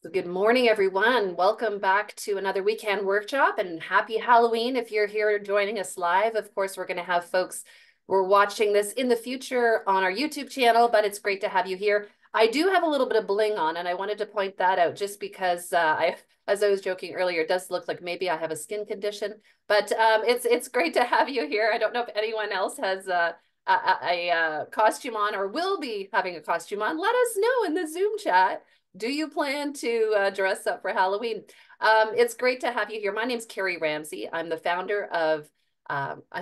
So good morning, everyone. Welcome back to another weekend workshop and happy Halloween if you're here joining us live. Of course, we're going to have folks who are watching this in the future on our YouTube channel, but it's great to have you here. I do have a little bit of bling on, and I wanted to point that out just because as I was joking earlier, it does look like maybe I have a skin condition, but it's great to have you here. I don't know if anyone else has a costume on or will be having a costume on. Let us know in the Zoom chat. Do you plan to dress up for Halloween? It's great to have you here. My name's Carrie Ramsey. I'm the founder of,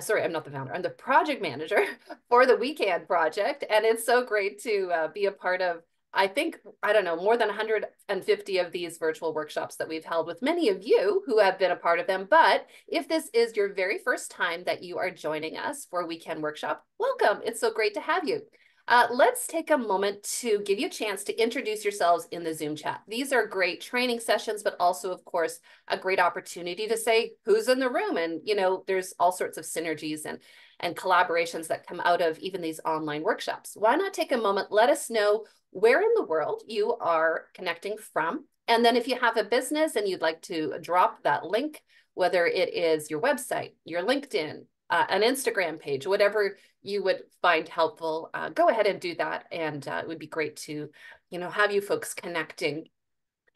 sorry, I'm not the founder. I'm the project manager for the Weekend Project. And it's so great to be a part of, I don't know, more than 150 of these virtual workshops that we've held with many of you who have been a part of them. But if this is your very first time that you are joining us for a Weekend Workshop, welcome. It's so great to have you. Let's take a moment to give you a chance to introduce yourselves in the Zoom chat. These are great training sessions, but also, of course, a great opportunity to say who's in the room. And, there's all sorts of synergies and collaborations that come out of even these online workshops. Why not take a moment, let us know where in the world you are connecting from. And then if you have a business and you'd like to drop that link, whether it is your website, your LinkedIn, an Instagram page, whatever you would find helpful, go ahead and do that. And it would be great to, have you folks connecting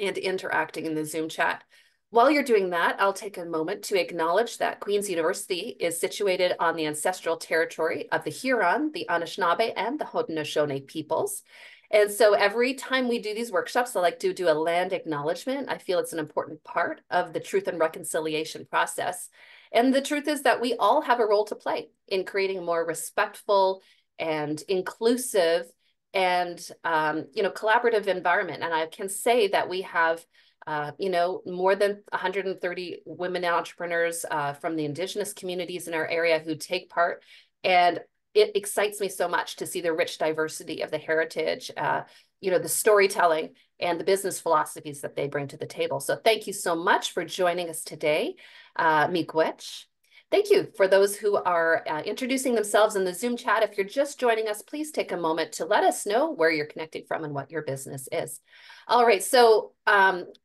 and interacting in the Zoom chat. While you're doing that, I'll take a moment to acknowledge that Queen's University is situated on the ancestral territory of the Huron, the Anishinaabe, and the Haudenosaunee peoples. And so every time we do these workshops, I like to do a land acknowledgement. I feel it's an important part of the truth and reconciliation process. And the truth is that we all have a role to play in creating a more respectful and inclusive and collaborative environment. And I can say that we have more than 130 women entrepreneurs from the Indigenous communities in our area who take part. And it excites me so much to see the rich diversity of the heritage, the storytelling and the business philosophies that they bring to the table. So thank you so much for joining us today. Miigwech. Thank you for those who are introducing themselves in the Zoom chat. If you're just joining us, please take a moment to let us know where you're connecting from and what your business is. All right, so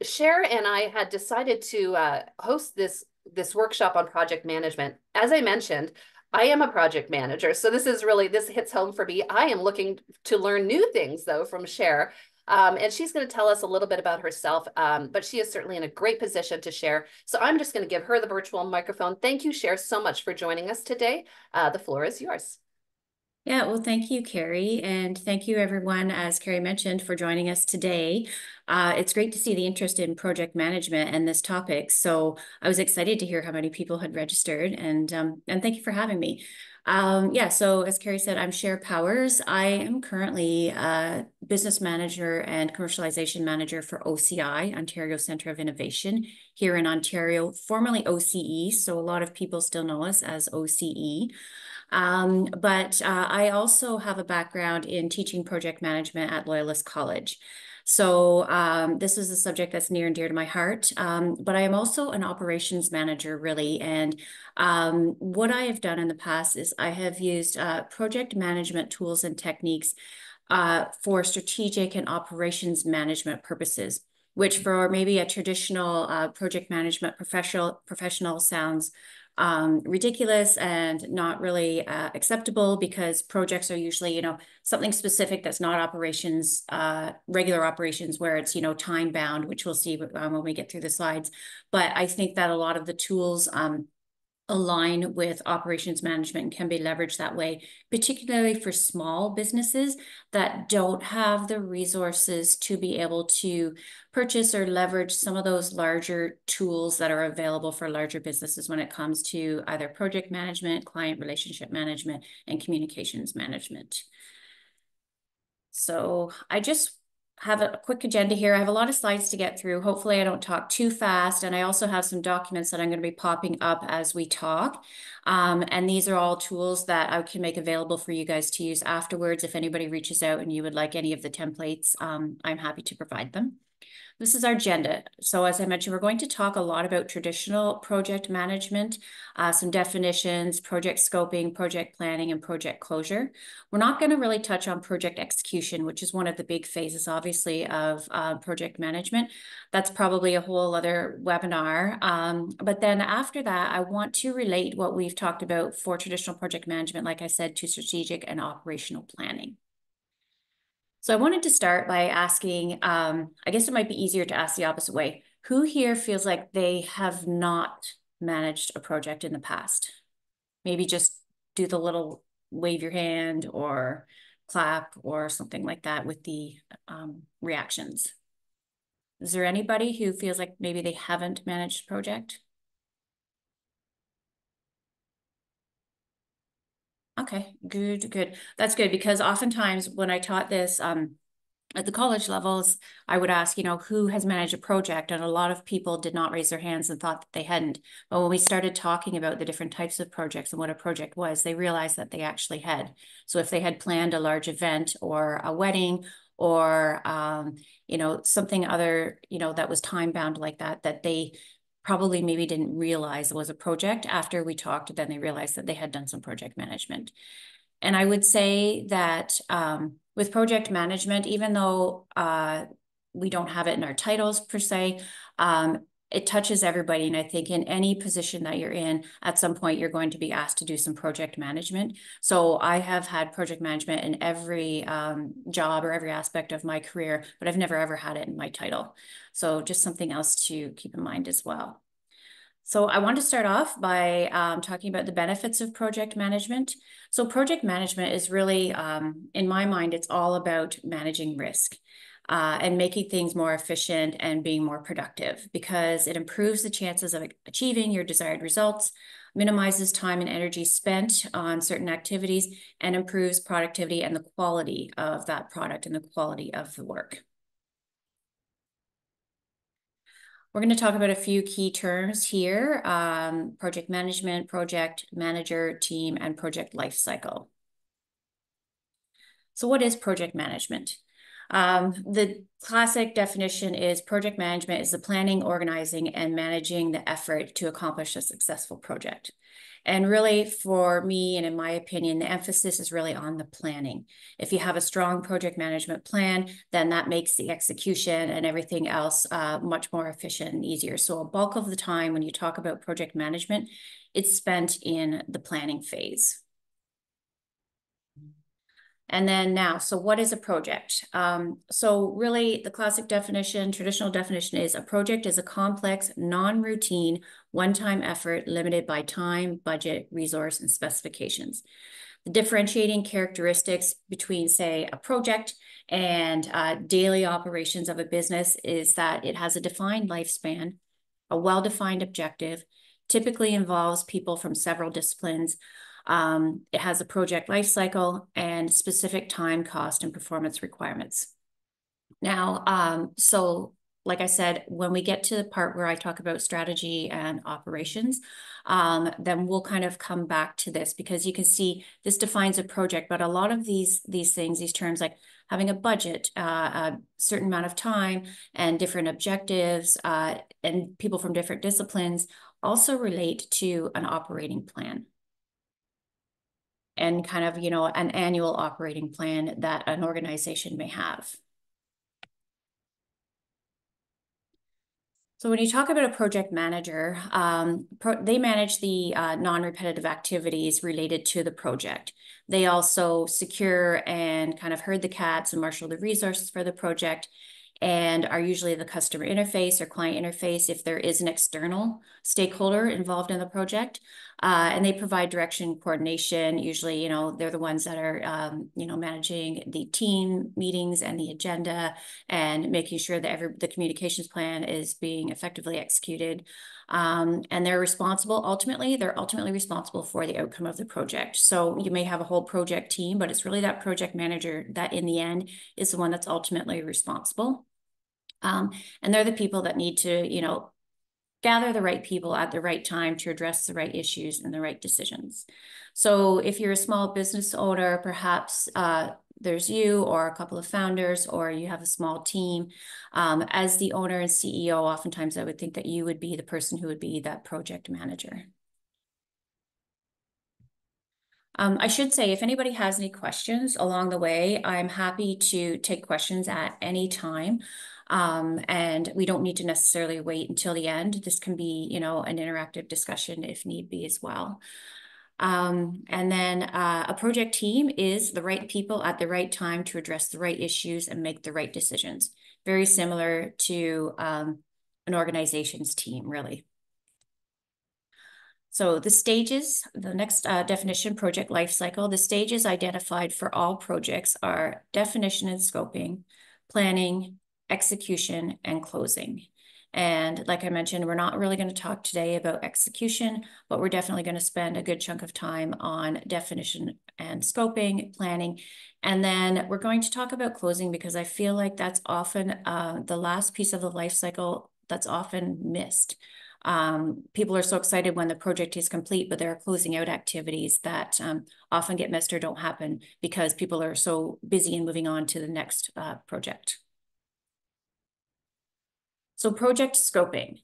Cher and I had decided to host this workshop on project management. As I mentioned, I am a project manager, so this hits home for me. I am looking to learn new things though from Cher. And she's going to tell us a little bit about herself, but she is certainly in a great position to share. So I'm just going to give her the virtual microphone. Thank you, Cher, so much for joining us today. The floor is yours. Yeah, well, thank you, Carrie. And thank you, everyone, as Carrie mentioned, for joining us today. It's great to see the interest in project management and this topic. So I was excited to hear how many people had registered, and thank you for having me. So as Carrie said, I'm Cher Powers. I am currently a business manager and commercialization manager for OCI, Ontario Centre of Innovation, here in Ontario, formerly OCE. So a lot of people still know us as OCE. But I also have a background in teaching project management at Loyalist College. So this is a subject that's near and dear to my heart. But I am also an operations manager, really. And what I have done in the past is I have used project management tools and techniques for strategic and operations management purposes, which for maybe a traditional project management professional sounds ridiculous and not really acceptable, because projects are usually, something specific that's not operations, regular operations, where it's, time bound, which we'll see when we get through the slides. But I think that a lot of the tools align with operations management and can be leveraged that way, particularly for small businesses that don't have the resources to be able to purchase or leverage some of those larger tools that are available for larger businesses when it comes to either project management, client relationship management, and communications management. So I just have a quick agenda here. I have a lot of slides to get through. Hopefully I don't talk too fast. And I also have some documents that I'm going to be popping up as we talk. And these are all tools that I can make available for you guys to use afterwards. If anybody reaches out and you would like any of the templates, I'm happy to provide them. This is our agenda. So as I mentioned, we're going to talk a lot about traditional project management, some definitions, project scoping, project planning, and project closure. We're not going to really touch on project execution, which is one of the big phases, obviously, of project management. That's probably a whole other webinar. But then after that, I want to relate what we've talked about for traditional project management, like I said, to strategic and operational planning. So I wanted to start by asking, I guess it might be easier to ask the opposite way. Who here feels like they have not managed a project in the past? Maybe just do the little wave your hand or clap or something like that with the reactions. Is there anybody who feels like maybe they haven't managed a project? Okay, good, good. That's good because oftentimes when I taught this, at the college levels, I would ask, who has managed a project? And a lot of people did not raise their hands and thought that they hadn't. But when we started talking about the different types of projects and what a project was, they realized that they actually had. So if they had planned a large event or a wedding or, something other, that was time bound like that, that they probably maybe didn't realize it was a project. After we talked, then they realized that they had done some project management. And I would say that with project management, even though we don't have it in our titles per se, it touches everybody. And I think in any position that you're in, at some point, you're going to be asked to do some project management. So I have had project management in every job or every aspect of my career, but I've never ever had it in my title. So just something else to keep in mind as well. So I want to start off by talking about the benefits of project management. So project management is really, in my mind, it's all about managing risk and making things more efficient and being more productive because it improves the chances of achieving your desired results, minimizes time and energy spent on certain activities, and improves productivity and the quality of that product and the quality of the work. We're going to talk about a few key terms here, project management, project manager, team, and project lifecycle. So what is project management? The classic definition is project management is the planning, organizing, and managing the effort to accomplish a successful project. And really, for me, and in my opinion, the emphasis is really on the planning. If you have a strong project management plan, then that makes the execution and everything else much more efficient and easier. So a bulk of the time when you talk about project management, it's spent in the planning phase. And then now, so what is a project? So really the classic definition, traditional definition is a project is a complex, non-routine, one-time effort limited by time, budget, resource, and specifications. The differentiating characteristics between, say, a project and daily operations of a business is that it has a defined lifespan, a well-defined objective, typically involves people from several disciplines. It has a project life cycle and specific time, cost, and performance requirements. Now, so like I said, when we get to the part where I talk about strategy and operations, then we'll kind of come back to this because you can see this defines a project, but a lot of these things, these terms like having a budget, a certain amount of time and different objectives, and people from different disciplines also relate to an operating plan and kind of, an annual operating plan that an organization may have. So when you talk about a project manager, they manage the non-repetitive activities related to the project. They also secure and kind of herd the cats and marshal the resources for the project and are usually the customer interface or client interface if there is an external stakeholder involved in the project. And they provide direction, coordination. Usually, they're the ones that are, managing the team meetings and the agenda and making sure that the communications plan is being effectively executed. And they're ultimately responsible for the outcome of the project. So you may have a whole project team, but it's really that project manager that in the end is the one that's ultimately responsible. And they're the people that need to, gather the right people at the right time to address the right issues and the right decisions. So if you're a small business owner, perhaps there's you or a couple of founders, or you have a small team. As the owner and CEO, oftentimes I would think that you would be the person who would be that project manager. I should say, if anybody has any questions along the way, I'm happy to take questions at any time. And we don't need to necessarily wait until the end. This can be, you know, an interactive discussion if need be as well. And then a project team is the right people at the right time to address the right issues and make the right decisions. Very similar to an organization's team, really. So the stages, the next definition, project life cycle, the stages identified for all projects are definition and scoping, planning, execution, and closing. And like I mentioned, we're not really going to talk today about execution, but we're definitely going to spend a good chunk of time on definition and scoping, planning. And then we're going to talk about closing because I feel like that's often the last piece of the life cycle that's often missed. People are so excited when the project is complete, but there are closing out activities that often get missed or don't happen because people are so busy and moving on to the next project. So project scoping.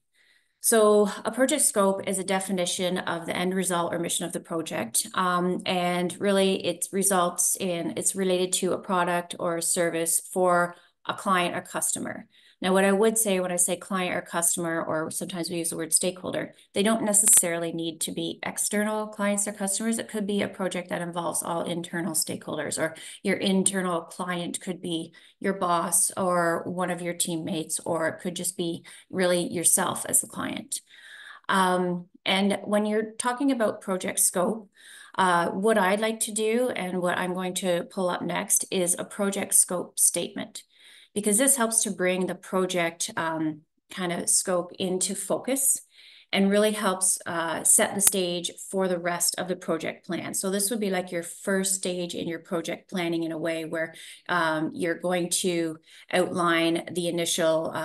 So a project scope is a definition of the end result or mission of the project. And really it's related to a product or a service for a client or customer. Now, what I would say when I say client or customer, or sometimes we use the word stakeholder, they don't necessarily need to be external clients or customers. It could be a project that involves all internal stakeholders, or your internal client could be your boss or one of your teammates, or it could just be really yourself as the client. And when you're talking about project scope, what I'd like to do and what I'm going to pull up next is a project scope statement, because this helps to bring the project kind of scope into focus and really helps set the stage for the rest of the project plan. So this would be like your first stage in your project planning in a way where you're going to outline the initial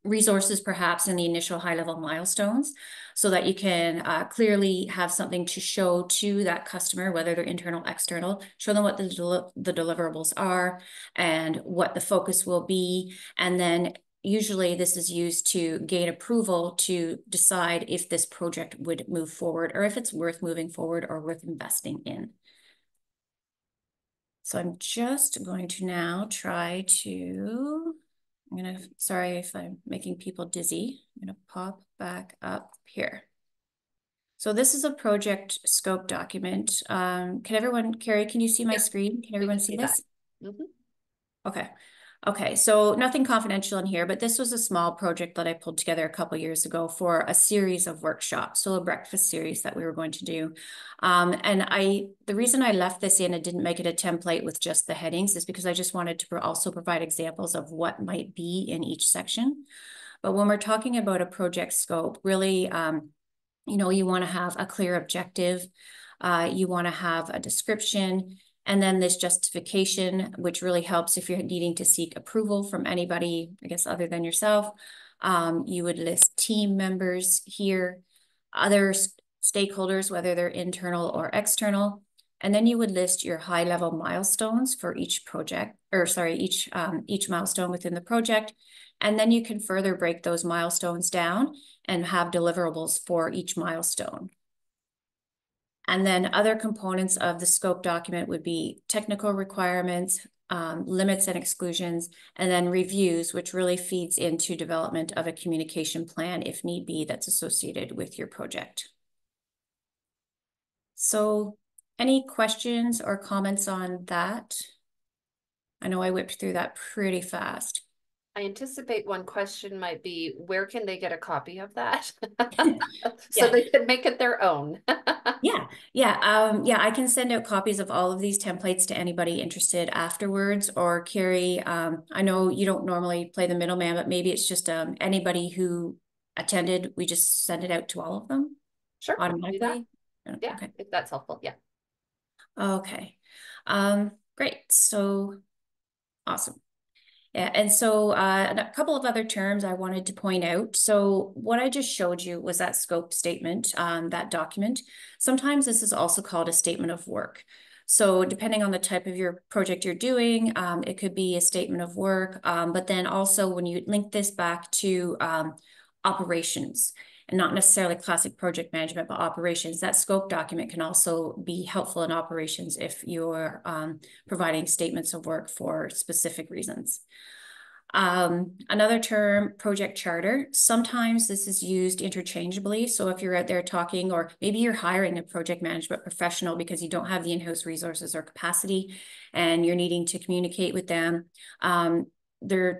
resources perhaps in the initial high-level milestones so that you can clearly have something to show to that customer, whether they're internal, external, show them what the deliverables are and what the focus will be. And then usually this is used to gain approval to decide if this project would move forward or if it's worth moving forward or worth investing in. So I'm just going to now try to sorry if I'm making people dizzy. I'm gonna pop back up here. So this is a project scope document. Can everyone, Carrie, can you see my screen? Can everyone see this? Okay. Okay, so nothing confidential in here, but this was a small project that I pulled together a couple years ago for a series of workshops, so a breakfast series that we were going to do. And the reason I left this in and didn't make it a template with just the headings is because I just wanted to also provide examples of what might be in each section. But when we're talking about a project scope, really, you know, you want to have a clear objective, you want to have a description, and then this justification, which really helps if you're needing to seek approval from anybody, I guess, other than yourself. You would list team members here, other stakeholders, whether they're internal or external. And then you would list your high-level milestones for each project, or sorry, each milestone within the project. And then you can further break those milestones down and have deliverables for each milestone. And then other components of the scope document would be technical requirements, limits and exclusions, and then reviews, which really feeds into development of a communication plan, if need be, that's associated with your project. So any questions or comments on that? I know I whipped through that pretty fast. I anticipate one question might be, where can they get a copy of that? So Yeah. they can make it their own. Yeah, I can send out copies of all of these templates to anybody interested afterwards. Or Carrie, I know you don't normally play the middleman, but maybe it's just anybody who attended, we just send it out to all of them Sure, we can do that. automatically. Yeah, Okay. if that's helpful. Yeah. Okay. Great. So awesome. Yeah, and so a couple of other terms I wanted to point out. So what I just showed you was that scope statement, that document. Sometimes this is also called a statement of work. So depending on the type of your project you're doing, it could be a statement of work, but then also when you link this back to operations, and not necessarily classic project management, but operations, that scope document can also be helpful in operations if you're providing statements of work for specific reasons. Another term, project charter. Sometimes this is used interchangeably. So if you're out there talking, or maybe you're hiring a project management professional because you don't have the in-house resources or capacity and you're needing to communicate with them, the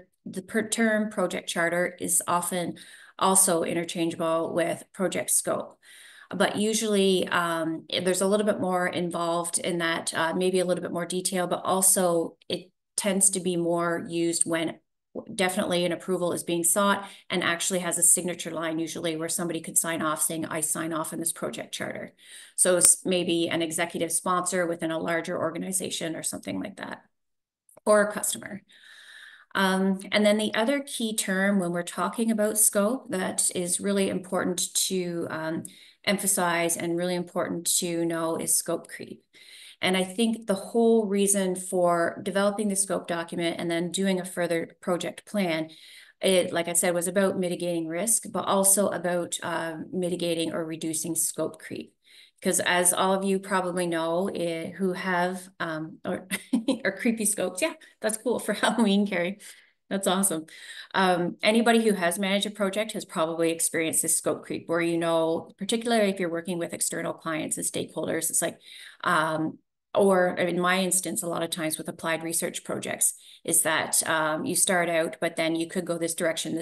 term project charter is often also interchangeable with project scope. But usually there's a little bit more involved in that, maybe a little bit more detail, but also it tends to be more used when definitely an approval is being sought and actually has a signature line usually where somebody could sign off saying, I sign off in this project charter. So maybe an executive sponsor within a larger organization or something like that, or a customer. And then the other key term when we're talking about scope that is really important to emphasize and really important to know is scope creep. And I think the whole reason for developing the scope document and then doing a further project plan, it, like I said, was about mitigating risk, but also about mitigating or reducing scope creep. Because as all of you probably know, who have or creepy scopes, yeah, that's cool for Halloween, Carrie. That's awesome. Anybody who has managed a project has probably experienced this scope creep where, you know, particularly if you're working with external clients and stakeholders, it's like, or in my instance, a lot of times with applied research projects, is that you start out, but then you could go this direction.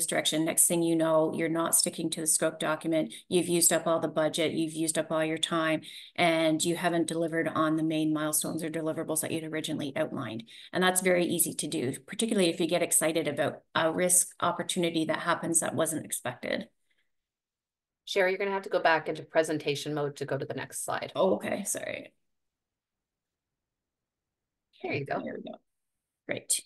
Next thing you know, you're not sticking to the scope document. You've used up all the budget, you've used up all your time, and you haven't delivered on the main milestones or deliverables that you'd originally outlined. And that's very easy to do, particularly if you get excited about a risk opportunity that happens that wasn't expected. Cher, you're going to have to go back into presentation mode to go to the next slide. Oh, okay, sorry. There you go. There we go. Great.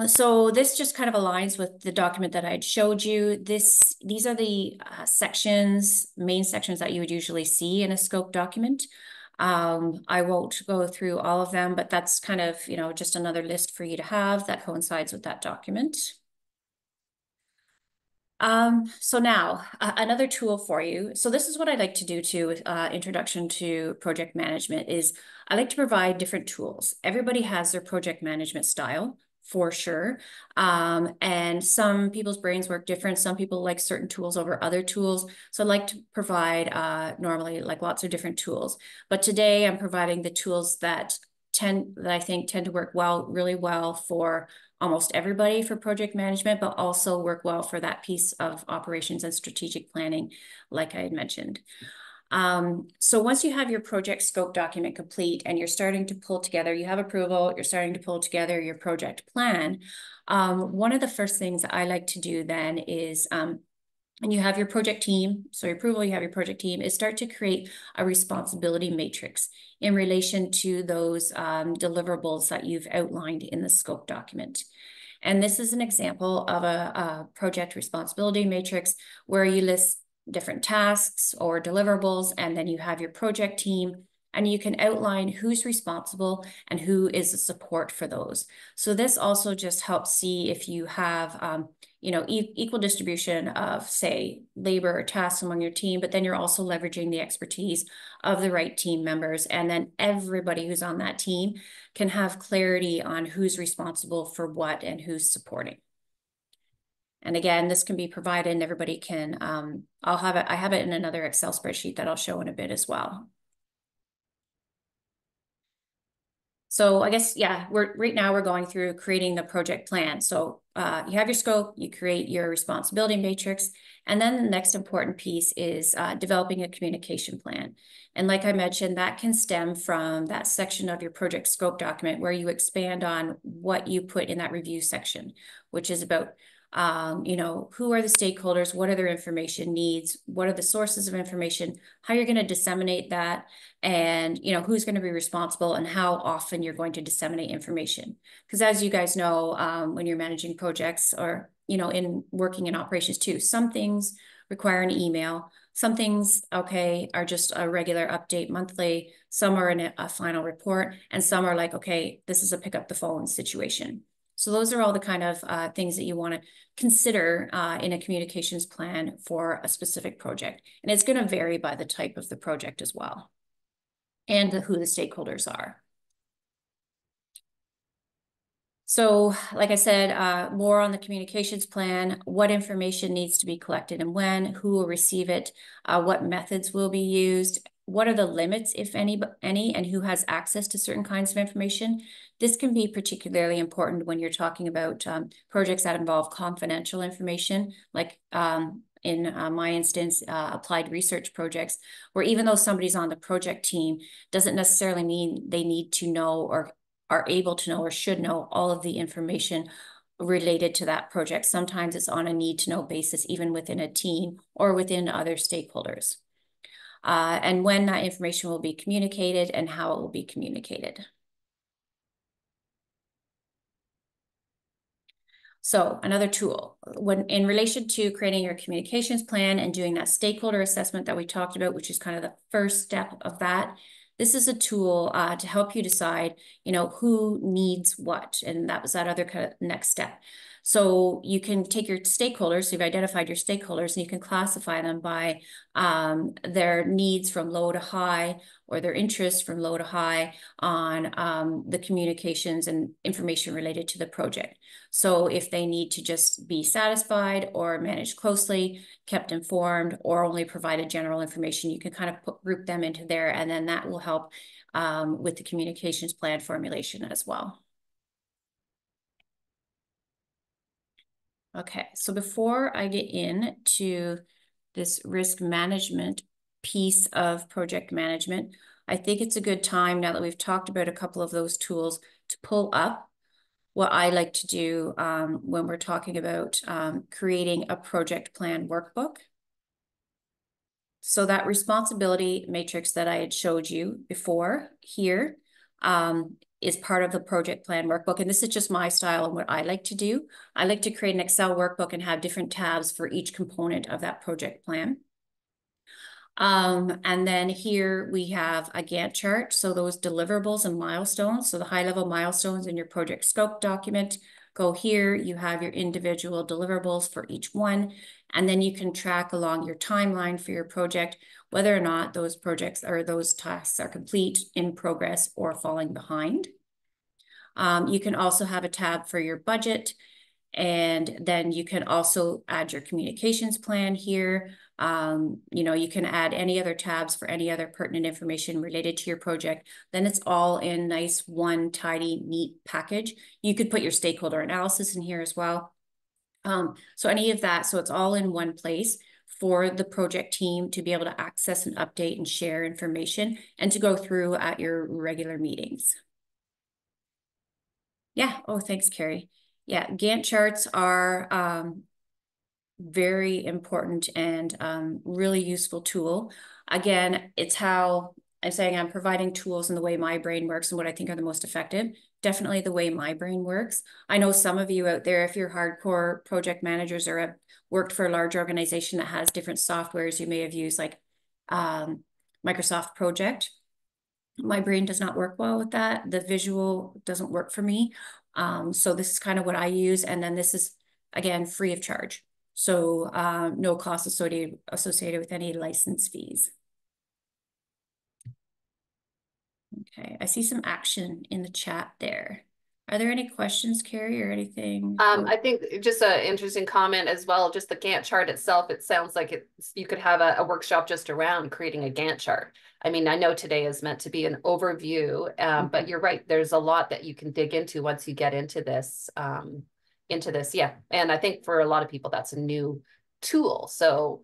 So this just kind of aligns with the document that I had showed you. These are the main sections that you would usually see in a scope document. I won't go through all of them, but that's kind of, you know, just another list for you to have that coincides with that document. So now another tool for you. So this is what I like to do too with introduction to project management is I like to provide different tools. Everybody has their project management style for sure. And some people's brains work different. Some people like certain tools over other tools. So I like to provide normally like lots of different tools. But today I'm providing the tools that I think tend to work really well for almost everybody for project management, but also work well for that piece of operations and strategic planning, like I had mentioned. So once you have your project scope document complete and you're starting to pull together, you have approval, you're starting to pull together your project plan. One of the first things I like to do then is and you have your project team, so your approval, you have your project team, is start to create a responsibility matrix in relation to those deliverables that you've outlined in the scope document. And this is an example of a project responsibility matrix where you list different tasks or deliverables, and then you have your project team, and you can outline who's responsible and who is the support for those. So this also just helps see if you have you know, equal distribution of, say, labor or tasks among your team, but then you're also leveraging the expertise of the right team members. And then everybody who's on that team can have clarity on who's responsible for what and who's supporting. And again, this can be provided and everybody can, I have it in another Excel spreadsheet that I'll show in a bit as well. So I guess, yeah, right now we're going through creating the project plan. So you have your scope, you create your responsibility matrix, and then the next important piece is developing a communication plan. And like I mentioned, that can stem from that section of your project scope document where you expand on what you put in that review section, which is about You know, who are the stakeholders? What are their information needs? What are the sources of information? How you're going to disseminate that? And, you know, who's going to be responsible and how often you're going to disseminate information. Because as you guys know, when you're managing projects or, you know, in working in operations too, some things require an email. Some things, okay, are just a regular update monthly. Some are in a final report, and some are like, okay, this is a pick up the phone situation. So those are all the kind of things that you want to consider in a communications plan for a specific project. And it's going to vary by the type of the project as well, and who the stakeholders are. So, like I said, more on the communications plan, what information needs to be collected and when, who will receive it, what methods will be used, what are the limits, if any, and who has access to certain kinds of information. This can be particularly important when you're talking about projects that involve confidential information, like in my instance, applied research projects, where even though somebody's on the project team, doesn't necessarily mean they need to know or are able to know or should know all of the information related to that project. Sometimes it's on a need to know basis, even within a team or within other stakeholders. And when that information will be communicated and how it will be communicated. So another tool, when in relation to creating your communications plan and doing that stakeholder assessment that we talked about, which is kind of the first step of that, this is a tool to help you decide, you know, who needs what. And that was that other kind of next step. So you can take your stakeholders, so you've identified your stakeholders, and you can classify them by their needs from low to high, or their interests from low to high on the communications and information related to the project. So if they need to just be satisfied or managed closely, kept informed, or only provided general information, you can kind of group them into there, and then that will help with the communications plan formulation as well. Okay, so before I get into this risk management piece of project management, I think it's a good time, now that we've talked about a couple of those tools, to pull up what I like to do when we're talking about creating a project plan workbook. So that responsibility matrix that I had showed you before here is part of the project plan workbook. And this is just my style and what I like to do. I like to create an Excel workbook and have different tabs for each component of that project plan. And then here we have a Gantt chart. So those deliverables and milestones. So the high level milestones in your project scope document go here. You have your individual deliverables for each one. And then you can track along your timeline for your project, whether or not those projects or those tasks are complete, in progress, or falling behind. You can also have a tab for your budget. And then you can also add your communications plan here. You know, you can add any other tabs for any other pertinent information related to your project. Then it's all in nice, one tidy, neat package. You could put your stakeholder analysis in here as well. So any of that, so it's all in one place for the project team to be able to access and update and share information and to go through at your regular meetings. Yeah. Oh, thanks, Carrie. Yeah, Gantt charts are very important and really useful tool. Again, it's how I'm saying I'm providing tools in the way my brain works and what I think are the most effective. Definitely the way my brain works. I know some of you out there, if you're hardcore project managers or have worked for a large organization that has different softwares, you may have used like Microsoft Project. My brain does not work well with that. The visual doesn't work for me. So this is kind of what I use. And then this is, again, free of charge. So no cost associated with any license fees. Okay, I see some action in the chat there. Are there any questions, Carrie, or anything? I think just an interesting comment as well, just the Gantt chart itself, it sounds like you could have a workshop just around creating a Gantt chart. I mean, I know today is meant to be an overview, but you're right, there's a lot that you can dig into once you get into this. Yeah. And I think for a lot of people, that's a new tool. So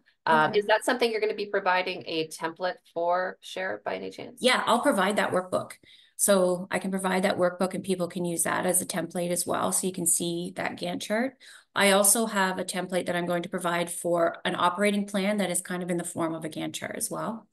is that something you're going to be providing a template for, Cher, by any chance? Yeah, I'll provide that workbook. So I can provide that workbook and people can use that as a template as well. So you can see that Gantt chart. I also have a template that I'm going to provide for an operating plan that is kind of in the form of a Gantt chart as well.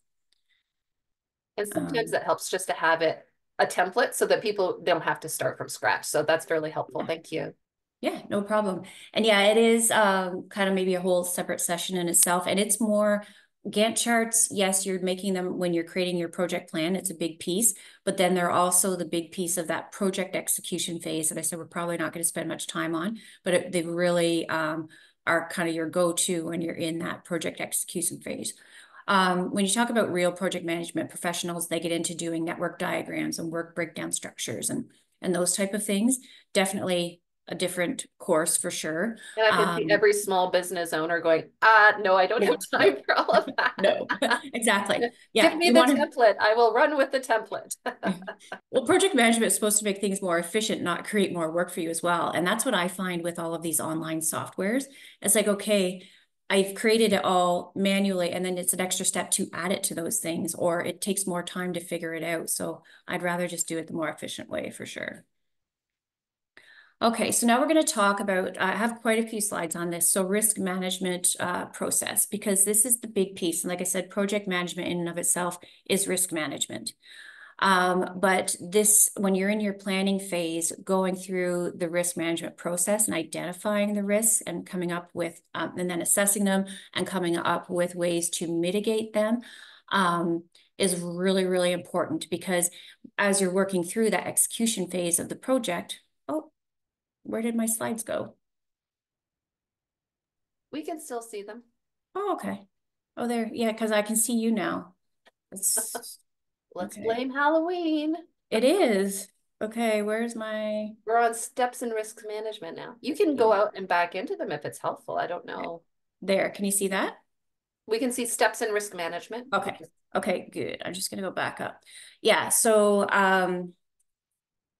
And sometimes that helps just to have it a template so that people don't have to start from scratch. So that's fairly helpful. Thank you. Yeah, no problem. And yeah, it is kind of maybe a whole separate session in itself. And it's more Gantt charts. Yes, you're making them when you're creating your project plan. It's a big piece, but then they're also the big piece of that project execution phase that I said we're probably not going to spend much time on, but they really are kind of your go-to when you're in that project execution phase. When you talk about real project management professionals, they get into doing network diagrams and work breakdown structures and those type of things. Definitely a different course for sure. And I can see every small business owner going, no, I don't Yeah, have time for all of no, that. exactly. Give Yeah, me you the want to. template. I will run with the template. Well, project management is supposed to make things more efficient, not create more work for you as well. And that's what I find with all of these online softwares. It's like, okay, I've created it all manually, and then it's an extra step to add it to those things, or it takes more time to figure it out. So I'd rather just do it the more efficient way for sure. Okay, so now we're going to talk about, I have quite a few slides on this. So risk management process, because this is the big piece. And like I said, project management in and of itself is risk management. But this, when you're in your planning phase, going through the risk management process and identifying the risks and coming up with, and then assessing them and coming up with ways to mitigate them, is really, really important because as you're working through that execution phase of the project, oh, where did my slides go? We can still see them. Oh, okay. Oh, there. Yeah, because I can see you now. It's Let's okay. blame Halloween. It is. Okay, where's my We're on steps in risk management now. You can go yeah. out and back into them if it's helpful. I don't Okay. know. There. Can you see that? We can see steps in risk management. Okay. Okay, good. I'm just gonna go back up. Yeah, so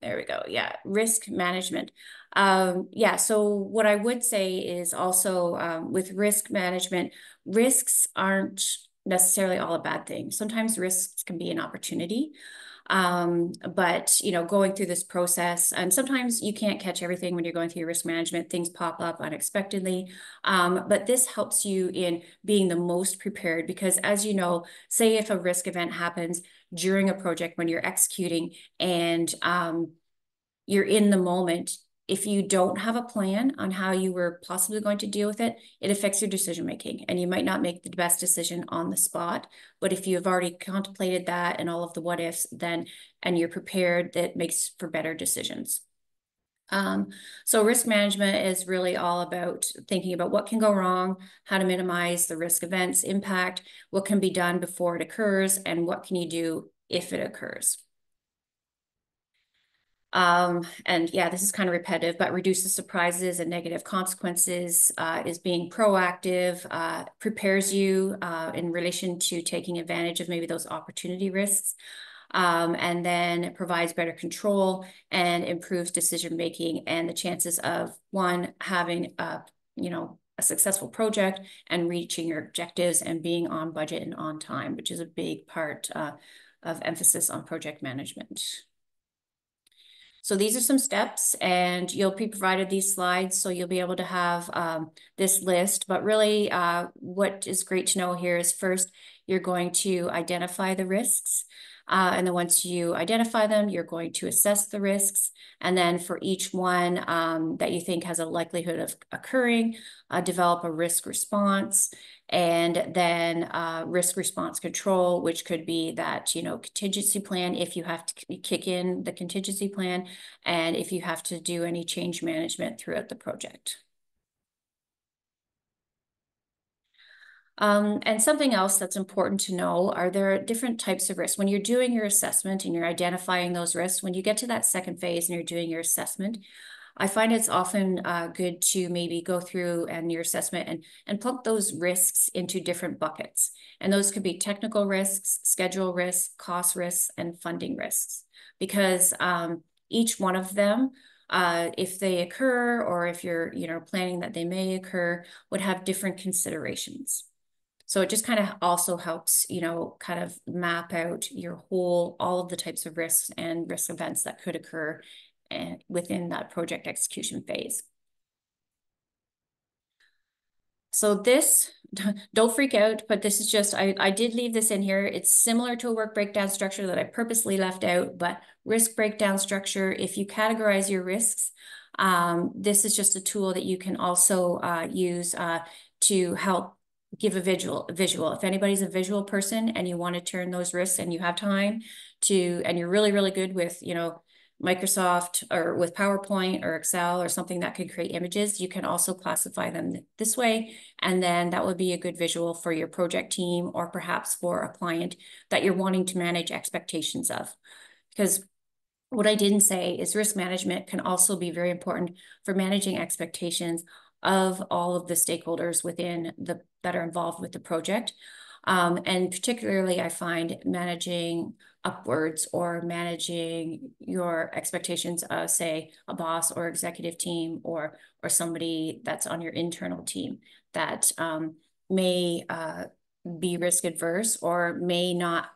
there we go. Yeah, risk management. Yeah, so what I would say is also with risk management, risks aren't necessarily all a bad thing. Sometimes risks can be an opportunity. But you know, going through this process, and sometimes you can't catch everything when you're going through your risk management, things pop up unexpectedly. But this helps you in being the most prepared because as you know, say if a risk event happens during a project when you're executing and you're in the moment, if you don't have a plan on how you were possibly going to deal with it, it affects your decision making. And you might not make the best decision on the spot. But if you have already contemplated that and all of the what ifs, then and you're prepared, that makes for better decisions. So risk management is really all about thinking about what can go wrong, how to minimize the risk events impact, what can be done before it occurs, and what can you do if it occurs. And yeah, this is kind of repetitive, but reduces surprises and negative consequences, is being proactive, prepares you in relation to taking advantage of maybe those opportunity risks. And then it provides better control and improves decision making and the chances of one having a successful project and reaching your objectives and being on budget and on time, which is a big part of emphasis on project management. So these are some steps and you'll be provided these slides. So you'll be able to have this list, but really what is great to know here is first, you're going to identify the risks. And then once you identify them, you're going to assess the risks. And then for each one that you think has a likelihood of occurring, develop a risk response and then risk response control, which could be that, contingency plan if you have to kick in the contingency plan and if you have to do any change management throughout the project. And something else that's important to know are there different types of risks. When you're doing your assessment and you're identifying those risks, when you get to that second phase and you're doing your assessment, I find it's often good to maybe go through and your assessment and plug those risks into different buckets. And those could be technical risks, schedule risks, cost risks, and funding risks. Because each one of them, if they occur or if you're planning that they may occur, would have different considerations. So it just kind of also helps, kind of map out all of the types of risks and risk events that could occur within that project execution phase. So this, don't freak out, but this is just, I did leave this in here. It's similar to a work breakdown structure that I purposely left out, but risk breakdown structure, if you categorize your risks, this is just a tool that you can also use to help give a visual. If anybody's a visual person and you want to turn those risks and you have time to, and you're really, really good with, Microsoft or with PowerPoint or Excel or something that could create images, you can also classify them this way. And then that would be a good visual for your project team or perhaps for a client that you're wanting to manage expectations of. Because what I didn't say is risk management can also be very important for managing expectations of all of the stakeholders that are involved with the project. And particularly, I find managing upwards or managing your expectations of, say, a boss or executive team or somebody that's on your internal team that may be risk adverse or may not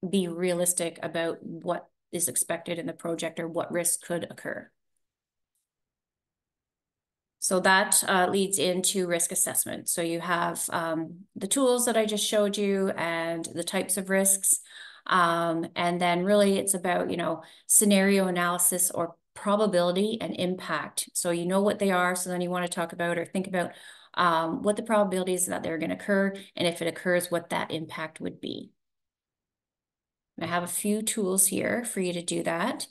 be realistic about what is expected in the project or what risk could occur. So that leads into risk assessment. So you have the tools that I just showed you and the types of risks. And then really it's about, scenario analysis or probability and impact. So you know what they are. So then you want to talk about or think about what the probability is that they're going to occur. And if it occurs, what that impact would be. I have a few tools here for you to do that.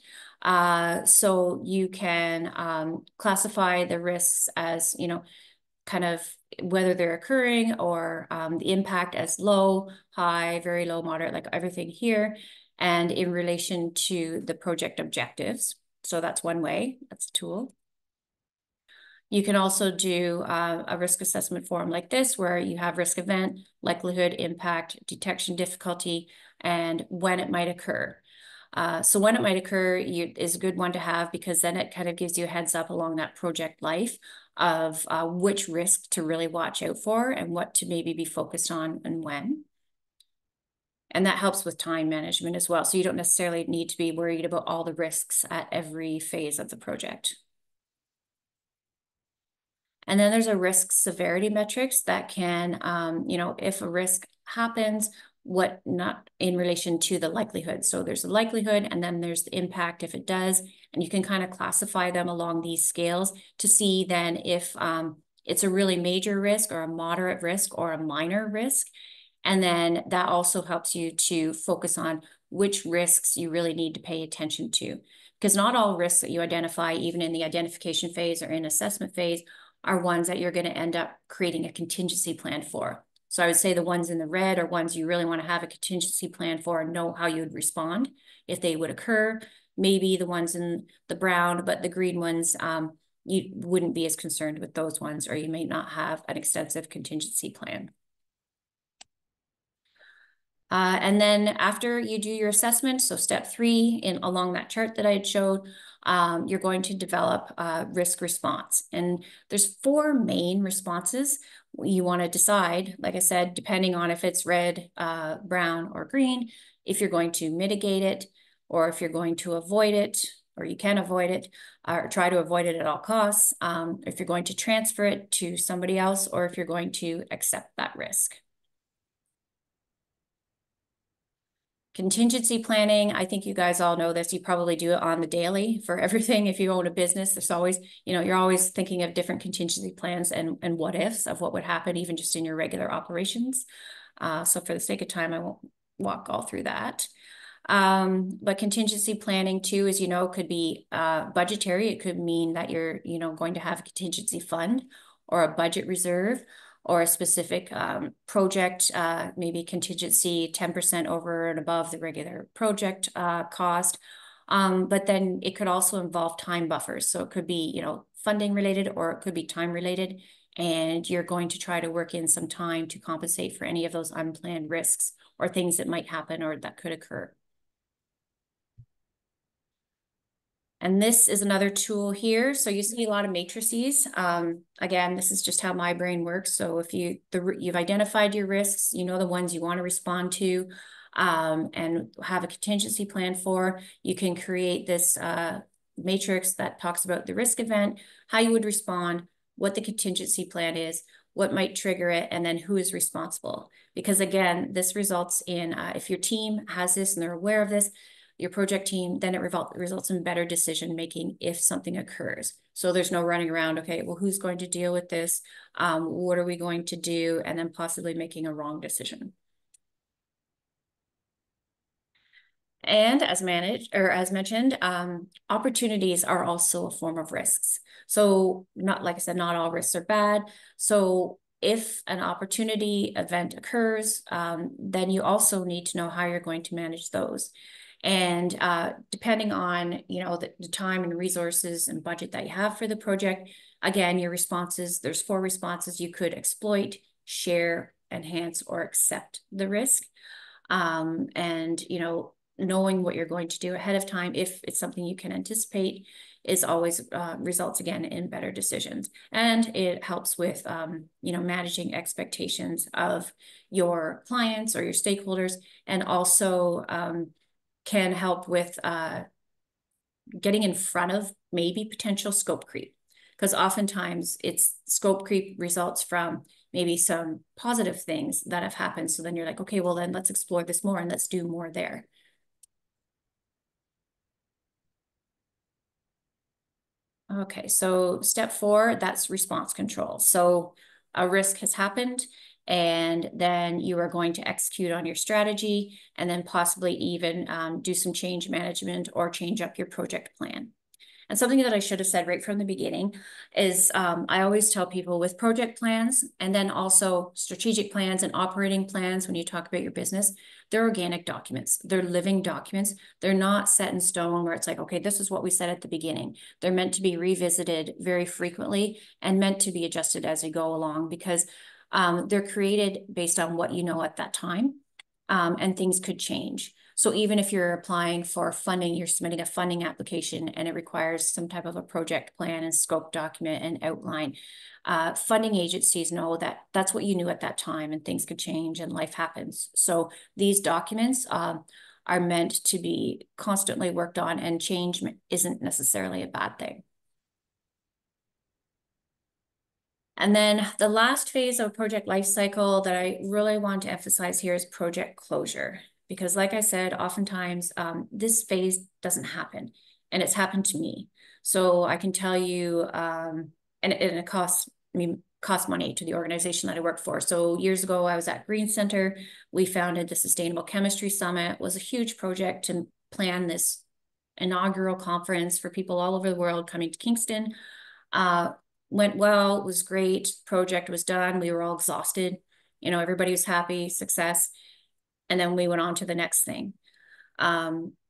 So you can classify the risks as, kind of whether they're occurring or the impact as low, high, very low, moderate, like everything here, and in relation to the project objectives. So that's one way, that's a tool. You can also do a risk assessment form like this, where you have risk event, likelihood, impact, detection difficulty, and when it might occur. So when it might occur is a good one to have because then it kind of gives you a heads up along that project life of which risk to really watch out for and what to maybe be focused on and when. And that helps with time management as well. So you don't necessarily need to be worried about all the risks at every phase of the project. And then there's a risk severity metrics that can, if a risk happens, what not in relation to the likelihood. So there's the likelihood and then there's the impact if it does, and you can kind of classify them along these scales to see then if it's a really major risk or a moderate risk or a minor risk. And then that also helps you to focus on which risks you really need to pay attention to. Because not all risks that you identify, even in the identification phase or in assessment phase, are ones that you're going to end up creating a contingency plan for. So I would say the ones in the red are ones you really want to have a contingency plan for and know how you would respond if they would occur. Maybe the ones in the brown, but the green ones, you wouldn't be as concerned with those ones, or you may not have an extensive contingency plan. And then after you do your assessment, so step 3 along that chart that I had showed, you're going to develop a risk response. And there's 4 main responses. You want to decide, like I said, depending on if it's red, brown, or green, if you're going to mitigate it, or if you're going to avoid it, or you can avoid it, or try to avoid it at all costs, if you're going to transfer it to somebody else, or if you're going to accept that risk. Contingency planning, I think you guys all know this. You probably do it on the daily for everything. If you own a business, there's always, you're always thinking of different contingency plans and what ifs of what would happen even just in your regular operations. So for the sake of time, I won't walk all through that. But contingency planning too, as you know, could be budgetary. It could mean that you're, going to have a contingency fund or a budget reserve, or a specific project, maybe contingency 10% over and above the regular project cost. But then it could also involve time buffers. So it could be, funding related, or it could be time related. And you're going to try to work in some time to compensate for any of those unplanned risks or things that might happen or that could occur. And this is another tool here. So you see a lot of matrices. Again, this is just how my brain works. So if you've identified your risks, you know the ones you want to respond to, and have a contingency plan for, you can create this matrix that talks about the risk event, how you would respond, what the contingency plan is, what might trigger it, and then who is responsible. Because again, this results in, if your team has this and they're aware of this, your project team, then it results in better decision making if something occurs. So there's no running around, okay, well, who's going to deal with this? What are we going to do? And then possibly making a wrong decision. And as mentioned, opportunities are also a form of risks. So not, like I said, not all risks are bad. So if an opportunity event occurs, then you also need to know how you're going to manage those. And depending on, the time and resources and budget that you have for the project, again, your responses, there's 4 responses. You could exploit, share, enhance, or accept the risk. And, knowing what you're going to do ahead of time, if it's something you can anticipate, is always results again in better decisions. And it helps with, managing expectations of your clients or your stakeholders, and also can help with getting in front of maybe potential scope creep. Because oftentimes it's scope creep results from maybe some positive things that have happened. So then you're like, okay, well then let's explore this more and let's do more there. Okay, so step 4, that's response control. So a risk has happened, and then you are going to execute on your strategy, and then possibly even do some change management or change up your project plan. And something that I should have said right from the beginning is I always tell people with project plans, and then also strategic plans and operating plans, when you talk about your business, they're organic documents. They're living documents. They're not set in stone where it's like, okay, this is what we said at the beginning. They're meant to be revisited very frequently and meant to be adjusted as you go along, because they're created based on what you know at that time, and things could change. So even if you're applying for funding, you're submitting a funding application and it requires some type of a project plan and scope document and outline. Funding agencies know that that's what you knew at that time, and things could change and life happens. So these documents are meant to be constantly worked on, and change isn't necessarily a bad thing. And then the last phase of project lifecycle that I really want to emphasize here is project closure. Because like I said, oftentimes this phase doesn't happen, and it's happened to me. So I can tell you, and it costs money to the organization that I work for. So years ago, I was at Green Center. We founded the Sustainable Chemistry Summit. It was a huge project to plan this inaugural conference for people all over the world coming to Kingston. Went well, was great. Project was done. We were all exhausted. Everybody was happy, success. And then we went on to the next thing.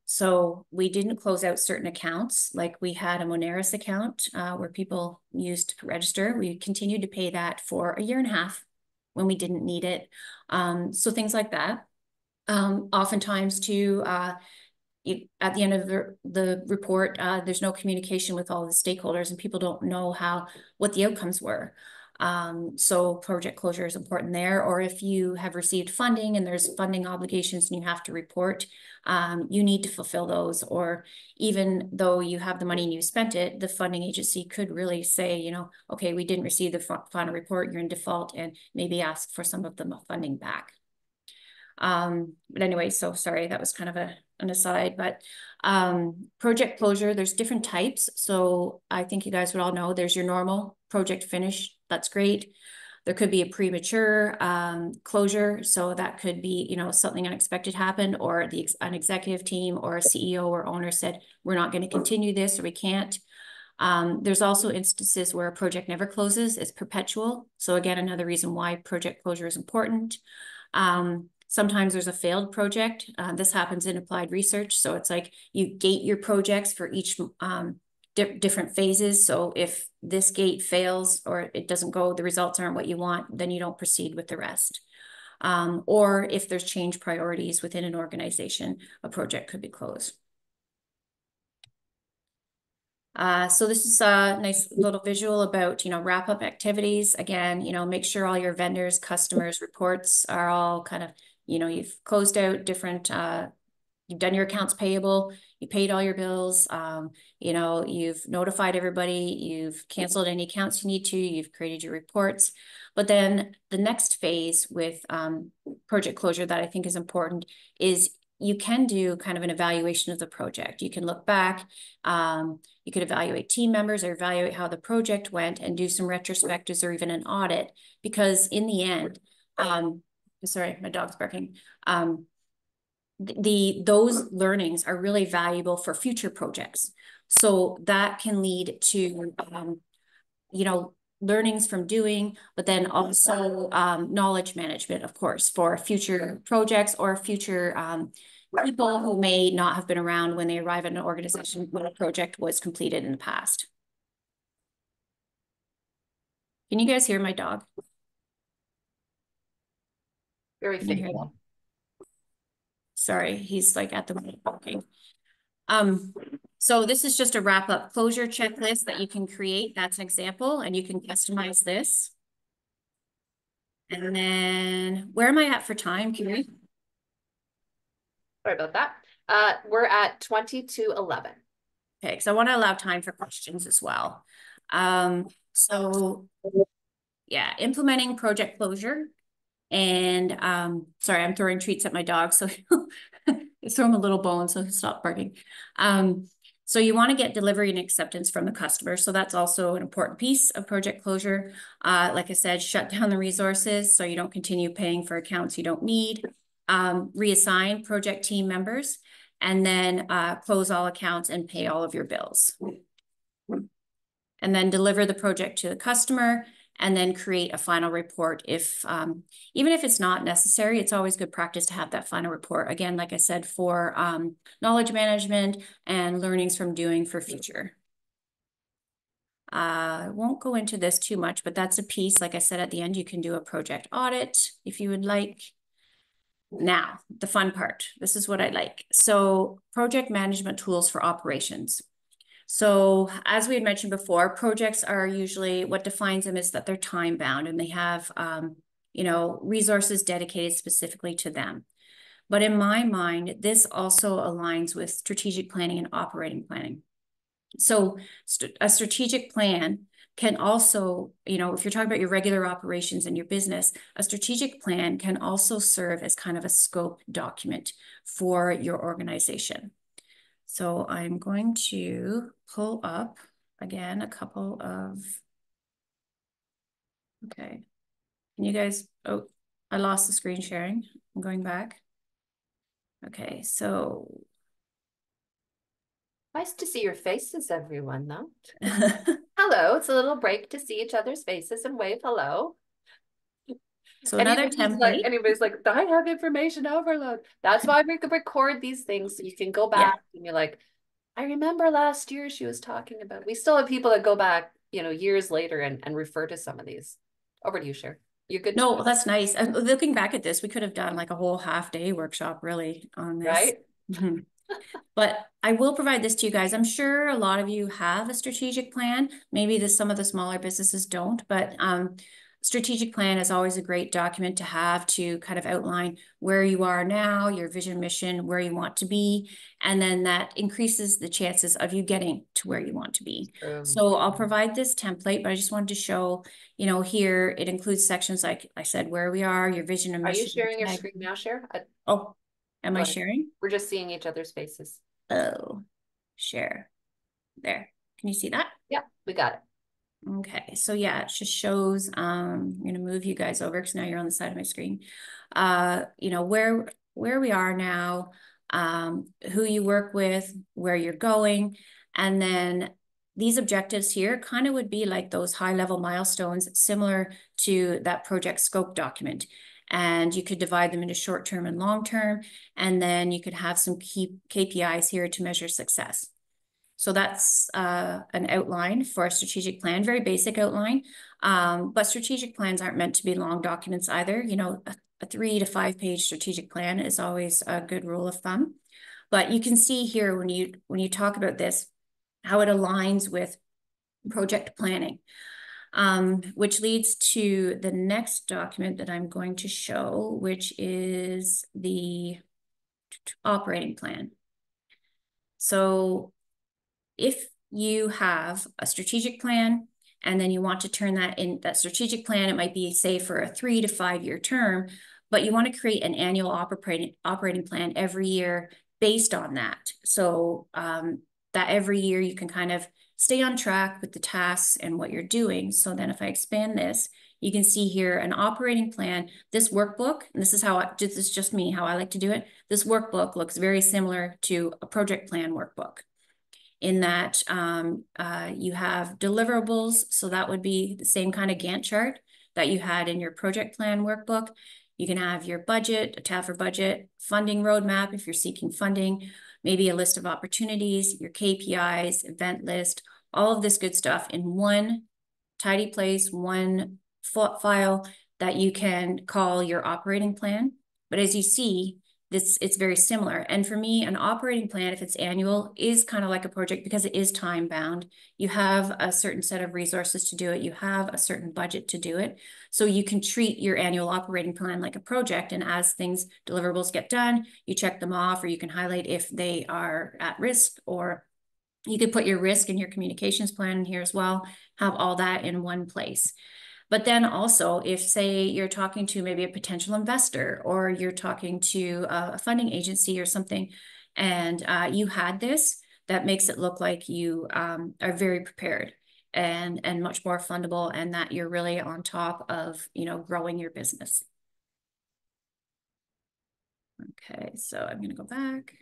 So we didn't close out certain accounts. Like we had a Moneris account where people used to register. We continued to pay that for a year and a half when we didn't need it. So things like that. Oftentimes too, at the end of the report, there's no communication with all the stakeholders, and people don't know what the outcomes were. So project closure is important there. Or if you have received funding and there's funding obligations and you have to report, you need to fulfill those. Or even though you have the money and you spent it, the funding agency could really say, okay, we didn't receive the final report, you're in default, and maybe ask for some of the funding back. But anyway, so sorry, that was kind of an aside, but project closure, there's different types. So I think you guys would all know there's your normal project finish. That's great. There could be a premature closure. So that could be, something unexpected happened, or an executive team or a CEO or owner said, we're not going to continue this, or we can't. There's also instances where a project never closes. It's perpetual. So again, another reason why project closure is important. Sometimes there's a failed project. This happens in applied research. So it's like you gate your projects for each different phases. So if this gate fails or it doesn't go, the results aren't what you want, then you don't proceed with the rest. Or if there's change priorities within an organization, a project could be closed. So this is a nice little visual about, wrap up activities. Again, make sure all your vendors, customers, reports are all kind of, you've closed out different, you've done your accounts payable, you paid all your bills, you've notified everybody, you've canceled any accounts you need to, you've created your reports. But then the next phase with project closure that I think is important is you can do kind of an evaluation of the project. You can look back, you could evaluate team members or evaluate how the project went and do some retrospectives or even an audit, because in the end, sorry, my dog's barking. Those learnings are really valuable for future projects. So that can lead to, learnings from doing, but then also knowledge management, of course, for future projects or future people who may not have been around when they arrive at an organization when a project was completed in the past. Can you guys hear my dog? Very Can you hear faithful. that? Sorry, he's like at the moment walking. So this is just a wrap up closure checklist that you can create. That's an example, and you can customize this. And then where am I at for time, Carrie? Sorry about that. We're at 20 to 11. Okay, so I want to allow time for questions as well. So yeah, implementing project closure. And sorry, I'm throwing treats at my dog, so throw him a little bone so he'll stop barking. So you want to get delivery and acceptance from the customer. So that's also an important piece of project closure. Like I said, shut down the resources so you don't continue paying for accounts you don't need. Reassign project team members, and then close all accounts and pay all of your bills. And then deliver the project to the customer, and then create a final report. If even if it's not necessary, it's always good practice to have that final report. Again, like I said, for knowledge management and learnings from doing for future. I won't go into this too much, but that's a piece. Like I said, at the end, you can do a project audit if you would like. Now, the fun part. This is what I like. So project management tools for operations. So as we had mentioned before, projects are usually, what defines them is that they're time bound and they have, resources dedicated specifically to them. But in my mind, this also aligns with strategic planning and operating planning. So a strategic plan can also, if you're talking about your regular operations and your business, a strategic plan can also serve as kind of a scope document for your organization. So I'm going to pull up again a couple of, okay. Can you guys, oh, I lost the screen sharing. I'm going back. Okay, so. Nice to see your faces, everyone, though. Hello, it's a little break to see each other's faces and wave hello. So another template. Anybody's like, I have information overload. That's why we could record these things so you can go Yeah. back and you're like, I remember last year she was talking about. We still have people that go back, years later and refer to some of these. Over to you, Cher. You're good to No, go, that's nice. Looking back at this, we could have done like a whole half-day workshop really on this. right? Mhm. But I will provide this to you guys. I'm sure a lot of you have a strategic plan. Maybe some of the smaller businesses don't, but strategic plan is always a great document to have to kind of outline where you are now, your vision, mission, where you want to be, and then that increases the chances of you getting to where you want to be. So I'll provide this template, but I just wanted to show, here it includes sections like I said, where we are, your vision and Are you mission. sharing your screen now, Cher? Oh, am Go I ahead. sharing? We're just seeing each other's faces. Oh, share. There. Can you see that? Yeah, we got it. Okay, so yeah, it just shows, I'm gonna move you guys over because now you're on the side of my screen. Where we are now, who you work with, where you're going, and then these objectives here kind of would be like those high level milestones similar to that project scope document. And you could divide them into short term and long term, and then you could have some key KPIs here to measure success. So that's an outline for a strategic plan, very basic outline. But strategic plans aren't meant to be long documents either. A 3 to 5 page strategic plan is always a good rule of thumb. But you can see here when you talk about this, how it aligns with project planning, which leads to the next document that I'm going to show, which is the operating plan. So if you have a strategic plan and then you want to turn that strategic plan, it might be say for a 3 to 5 year term, but you want to create an annual operating plan every year based on that. So that every year you can kind of stay on track with the tasks and what you're doing. So then if I expand this, you can see here an operating plan. This workbook, and this is just me, how I like to do it. This workbook looks very similar to a project plan workbook in that you have deliverables. So that would be the same kind of Gantt chart that you had in your project plan workbook. You can have your budget, a tab for budget, funding roadmap if you're seeking funding, maybe a list of opportunities, your KPIs, event list, all of this good stuff in one tidy place, one file that you can call your operating plan. But as you see, it's very similar. And for me, an operating plan, if it's annual, is kind of like a project because it is time bound. You have a certain set of resources to do it. You have a certain budget to do it. So you can treat your annual operating plan like a project. And as deliverables get done, you check them off, or you can highlight if they are at risk, or you could put your risk and your communications plan in here as well, have all that in one place. But then also, if say you're talking to maybe a potential investor, or you're talking to a funding agency or something, and you had this, that makes it look like you are very prepared and much more fundable, and that you're really on top of, growing your business. Okay, so I'm going to go back.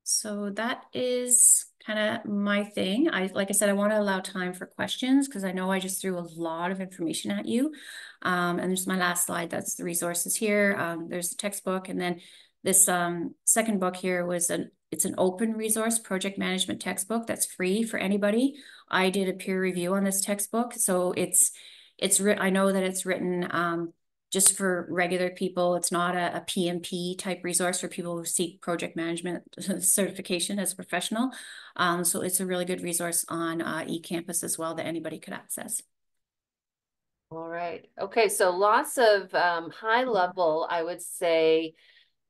So that is kind of my thing. Like I said, I want to allow time for questions because I know I just threw a lot of information at you. And there's my last slide. That's the resources here. There's the textbook. And then this second book here it's an open resource project management textbook that's free for anybody. I did a peer review on this textbook. So I know that it's written just for regular people. It's not a PMP type resource for people who seek project management certification as a professional. So it's a really good resource on eCampus as well that anybody could access. All right. Okay. So lots of high level, I would say,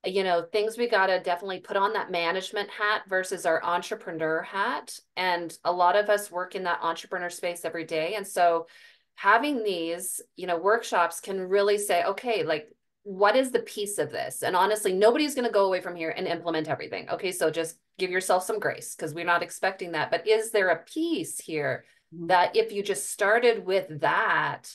things we got to definitely put on that management hat versus our entrepreneur hat. And a lot of us work in that entrepreneur space every day. And so having these, workshops can really say, okay, like, what is the piece of this? And honestly, nobody's going to go away from here and implement everything. Okay. So just give yourself some grace because we're not expecting that. But is there a piece here that if you just started with that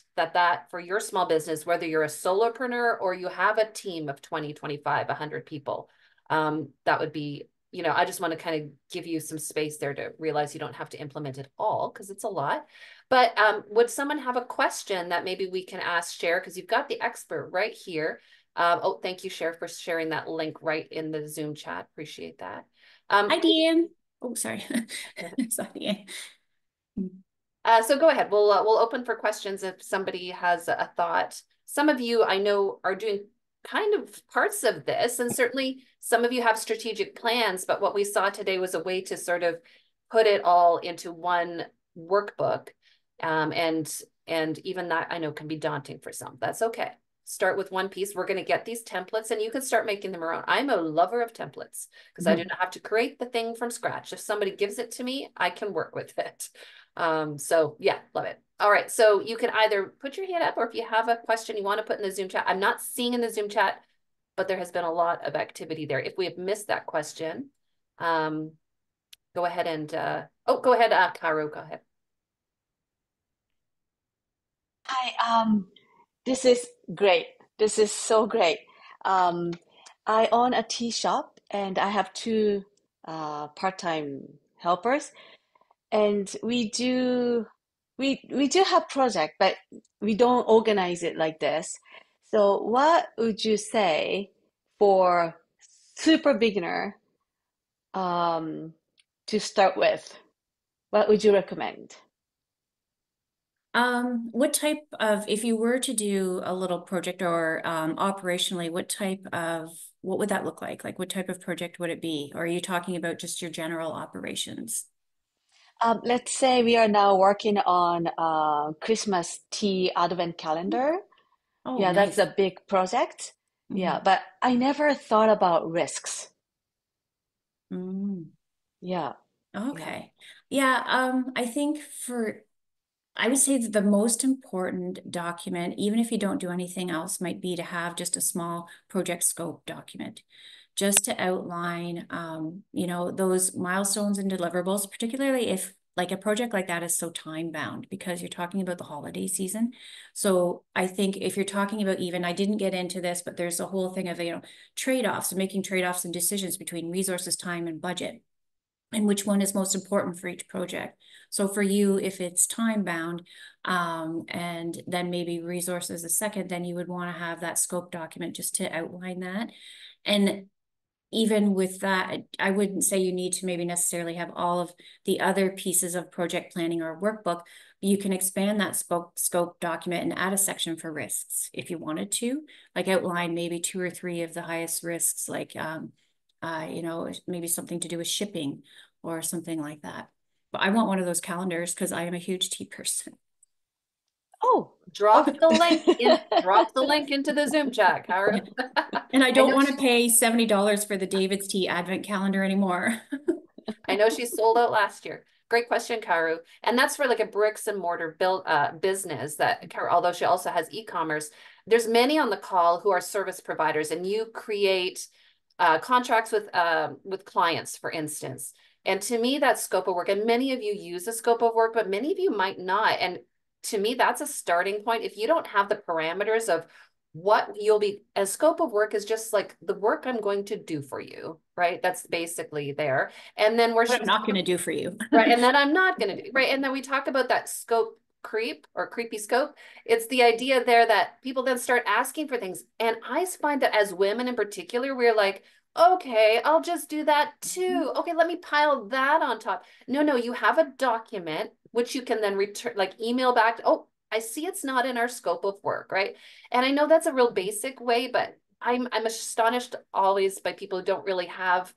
for your small business, whether you're a solopreneur or you have a team of 20, 25, 100 people, that would be, I just want to kind of give you some space there to realize you don't have to implement it all because it's a lot. But would someone have a question that maybe we can ask Cher, because you've got the expert right here. Oh, thank you, Cher, for sharing that link right in the Zoom chat. Appreciate that. Hi, Deanne. Oh, sorry. Sorry, Deanne. So go ahead. We'll open for questions if somebody has a thought. Some of you I know are doing kind of parts of this, and certainly some of you have strategic plans, but what we saw today was a way to sort of put it all into one workbook. And even that I know can be daunting for some. That's okay. Start with one piece. We're going to get these templates and you can start making them around. I'm a lover of templates because I do not have to create the thing from scratch. If somebody gives it to me, I can work with it. So yeah, love it. All right. So you can either put your hand up, or if you have a question you want to put in the Zoom chat. I'm not seeing in the Zoom chat, but there has been a lot of activity there. If we have missed that question, go ahead and, go ahead, Karu, go ahead. Hi, this is great. This is so great. I own a tea shop and I have two part-time helpers, and we do have project, but we don't organize it like this. So what would you say for super beginner to start with? What would you recommend? What type of, if you were to do a little project or operationally, what would that look like? Like what type of project would it be? Or are you talking about just your general operations? Let's say we are now working on Christmas tea advent calendar. Oh, Yeah, that's nice. a big project. Yeah, Mhm. but I never thought about risks. Mm. Yeah, yeah. Okay. Yeah, I think I would say that the most important document, even if you don't do anything else, might be to have just a small project scope document, just to outline, those milestones and deliverables, particularly if like a project like that is so time bound because you're talking about the holiday season. So I think if you're talking about even, I didn't get into this, but there's a whole thing of, trade-offs and making trade-offs and decisions between resources, time, and budget and which one is most important for each project. So for you, if it's time bound, and then maybe resources a second, then you would want to have that scope document just to outline that. And even with that, I wouldn't say you need to maybe necessarily have all of the other pieces of project planning or workbook. You can expand that scope document and add a section for risks if you wanted to, like outline maybe 2 or 3 of the highest risks, like maybe something to do with shipping or something like that. But I want one of those calendars because I am a huge tea person. Oh, Drop oh. the link in, drop the link into the Zoom chat, Karu. And I I don't know want to pay $70 for the David's Tea Advent calendar anymore. I know she sold out last year. Great question, Karu. And that's for like a bricks and mortar build business that Karu, although she also has e-commerce, there's many on the call who are service providers, and you create contracts with clients, for instance. And to me, that's scope of work. And many of you use a scope of work, but many of you might not. And to me, that's a starting point. If you don't have the parameters of what you'll be, a scope of work is just like the work I'm going to do for you, right? That's basically there. And then where What I'm she's not going to do for you. right, and then I'm not going to do, right? And then we talk about that scope creep or creepy scope. It's the idea there that people then start asking for things. And I find that as women in particular, we're like, okay, I'll just do that too. Okay, let me pile that on top. No, no, you have a document which you can then return, like email back. Oh, I see it's not in our scope of work, right? And I know that's a real basic way, but I'm astonished always by people who don't really have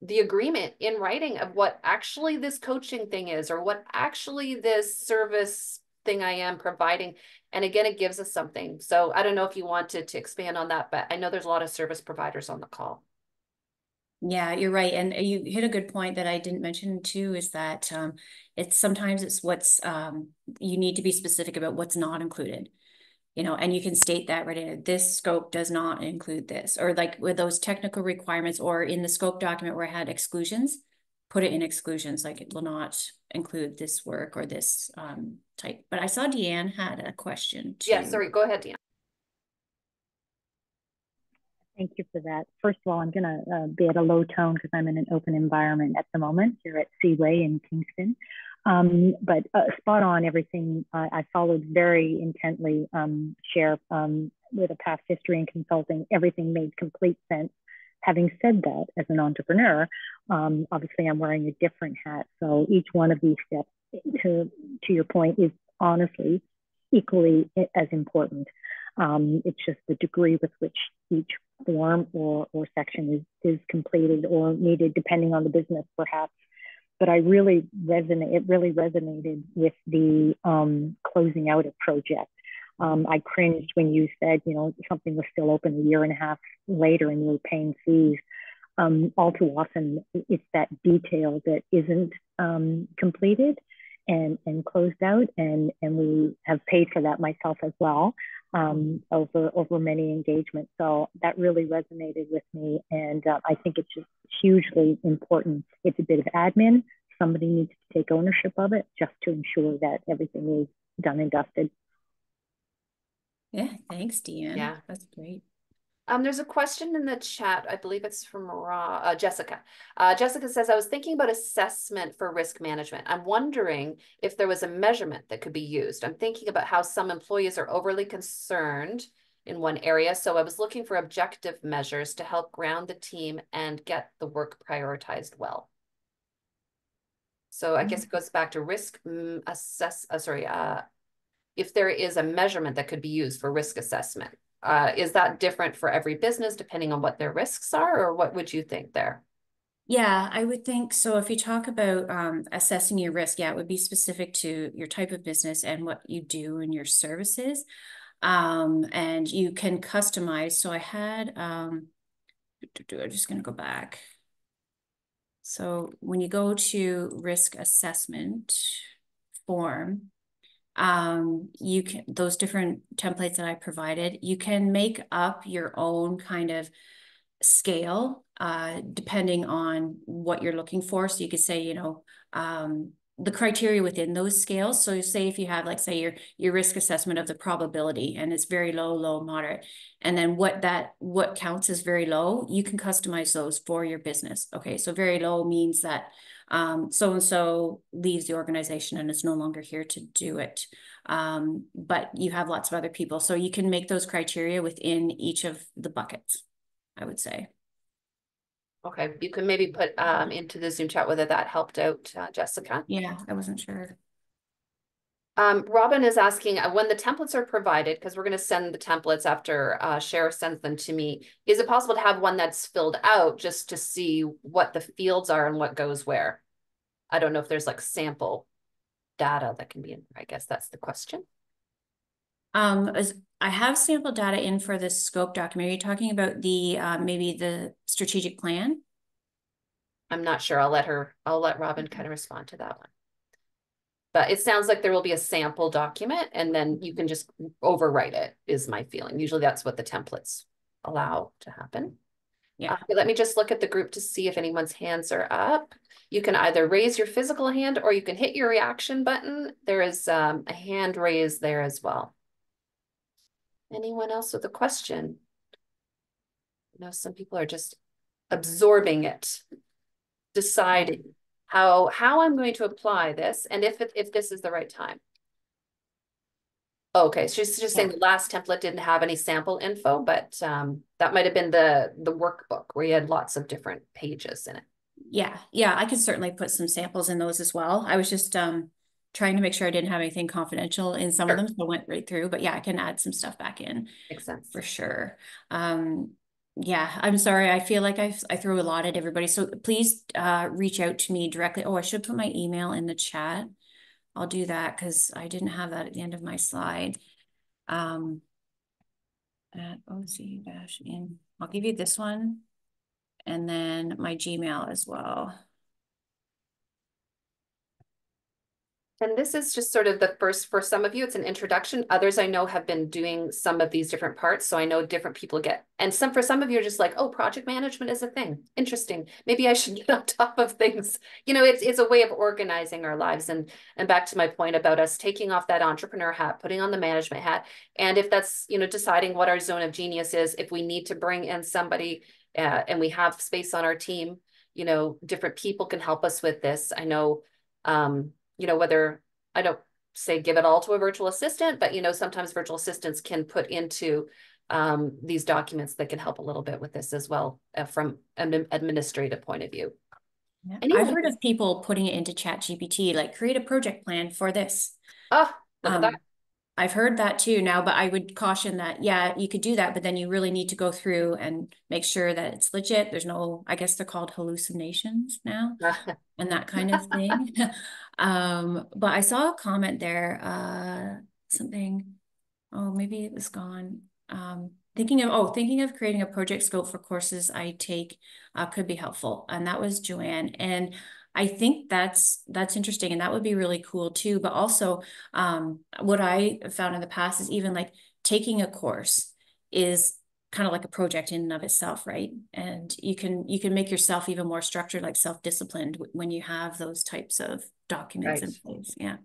the agreement in writing of what actually this coaching thing is or what actually this service thing I am providing. And again, it gives us something. So I don't know if you wanted to expand on that, but I know there's a lot of service providers on the call. Yeah, you're right. And you hit a good point that I didn't mention too, is that it's sometimes it's what's you need to be specific about what's not included, and you can state that right in it. This scope does not include this, or like with those technical requirements or in the scope document where I had exclusions, put it in exclusions, like it will not include this work or this type. But I saw Deanne had a question Yeah, too. sorry, go ahead, Dan. Thank you for that. First of all, I'm going to be at a low tone because I'm in an open environment at the moment here at Seaway in Kingston. But spot on everything. I followed very intently, Cher, with a past history in consulting. Everything made complete sense. Having said that, as an entrepreneur, obviously I'm wearing a different hat. So each one of these steps, to your point, is honestly equally as important. It's just the degree with which each form or section is completed or needed, depending on the business, perhaps. But it really resonated with the closing out a project. I cringed when you said, something was still open a year and a half later and you were paying fees. All too often, it's that detail that isn't completed and closed out, and we have paid for that myself as well, over many engagements. So that really resonated with me, and I think it's just hugely important. It's a bit of admin. Somebody needs to take ownership of it just to ensure that everything is done and dusted. Yeah, thanks, Deanne. Yeah. That's great. There's a question in the chat. I believe it's from Jessica. Jessica says, I was thinking about assessment for risk management. I'm wondering if there was a measurement that could be used. I'm thinking about how some employees are overly concerned in one area. So I was looking for objective measures to help ground the team and get the work prioritized well. So I guess it goes back to risk if there is a measurement that could be used for risk assessment. Is that different for every business depending on what their risks are, or what would you think there? Yeah, I would think so. If you talk about assessing your risk, yeah, it would be specific to your type of business and what you do and your services. And you can customize. So I had, I'm just going to go back. So when you go to risk assessment form, you can, those different templates that I provided, you can make up your own kind of scale, depending on what you're looking for. So you could say, the criteria within those scales. So say if you have, like, say your risk assessment of the probability, and it's very low, low, moderate, and then what counts as very low, you can customize those for your business. Okay, so very low means that so and so leaves the organization and is no longer here to do it. But you have lots of other people, so you can make those criteria within each of the buckets, I would say. Okay, you can maybe put into the Zoom chat whether that helped out, Jessica. Yeah, I wasn't sure. Robin is asking when the templates are provided, because we're going to send the templates after Cher sends them to me. Is it possible to have one that's filled out just to see what the fields are and what goes where? I don't know if there's like sample data that can be in there. I guess that's the question. I have sample data in for the scope document. Are you talking about the maybe the strategic plan? I'm not sure. I'll let Robin kind of respond to that one. But it sounds like there will be a sample document and then you can just overwrite it, is my feeling. Usually that's what the templates allow to happen. Yeah. Let me just look at the group to see if anyone's hands are up. You can either raise your physical hand or you can hit your reaction button. There is a hand raised there as well. Anyone else with a question? I know some people are just absorbing it, deciding how I'm going to apply this and if this is the right time. Okay, she's just saying the last template didn't have any sample info, but that might have been the workbook where you had lots of different pages in it. Yeah, I could certainly put some samples in those as well. I was just trying to make sure I didn't have anything confidential in some of them, so I went right through. But yeah, I can add some stuff back in. Makes sense. For sure. Yeah, I'm sorry. I feel like I throw a lot at everybody. So please reach out to me directly. Oh, I should put my email in the chat. I'll do that because I didn't have that at the end of my slide. At OC-in. I'll give you this one and then my Gmail as well. And this is just sort of the first, for some of you, it's an introduction. Others I know have been doing some of these different parts. So I know different people get, and for some of you are just like, oh, project management is a thing. Interesting. Maybe I should get on top of things. It's a way of organizing our lives. And back to my point about us taking off that entrepreneur hat, putting on the management hat. And if that's, deciding what our zone of genius is, if we need to bring in somebody and we have space on our team, different people can help us with this. I know, whether I don't say give it all to a virtual assistant, but, sometimes virtual assistants can put into these documents that can help a little bit with this as well from an administrative point of view. Yeah. I've heard of people putting it into ChatGPT, like create a project plan for this. Oh, look at that. I've heard that too now, but I would caution that, yeah, you could do that, but then you really need to go through and make sure that it's legit. There's no, I guess they're called hallucinations now and that kind of thing. But I saw a comment there, something, oh, maybe it was gone. Thinking of creating a project scope for courses I take could be helpful. And that was Joanne. And I think that's interesting, and that would be really cool too. But also, what I found in the past is even like taking a course is kind of like a project in and of itself, right? And you can make yourself even more structured, like self-disciplined when you have those types of documents in place. Yeah.